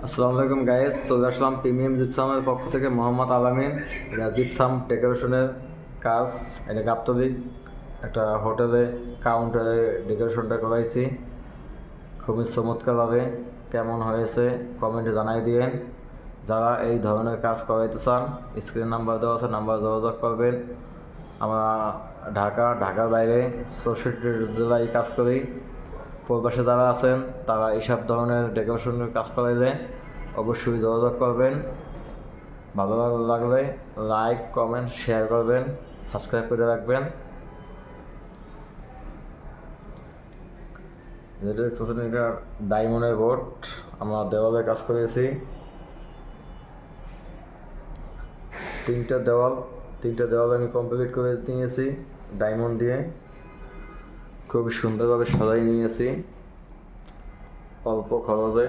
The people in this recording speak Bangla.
আসসালামু আলাইকুম গাইস, চলে আসলাম প্রিমিয়াম জিপসামের পক্ষ থেকে মোহাম্মদ আলামিন। এটা জিপসাম ডেকোরেশনের কাজ। এটা গাবতলী একটা হোটেলে কাউন্টারে ডেকোরেশনটা করাইছি। খুবই চমৎকারভাবে কেমন হয়েছে কমেন্টে জানাই দিয়েন। যারা এই ধরনের কাজ করাইতে চান স্ক্রিন নাম্বার দেওয়া আছে, নাম্বার যোগাযোগ করবেন। আমরা ঢাকার বাইরে 64 জেলায় কাজ করি। প্রবাসে যারা আছেন তারা এইসব ধরনের ডেকোরেশনের কাজ করাইলে অবশ্যই যোগাযোগ করবেন। ভালো লাগলে লাইক কমেন্ট শেয়ার করবেন, সাবস্ক্রাইব করে রাখবেন। যেটা দেখতেছেন এটা ডায়মন্ডের বোর্ড, আমরা দেওয়ালে কাজ করেছি। তিনটা দেওয়াল আমি কমপ্লিট করে নিয়েছি ডায়মন্ড দিয়ে। খুব সুন্দরভাবে সাজাই নিয়েছি অল্প খরচে।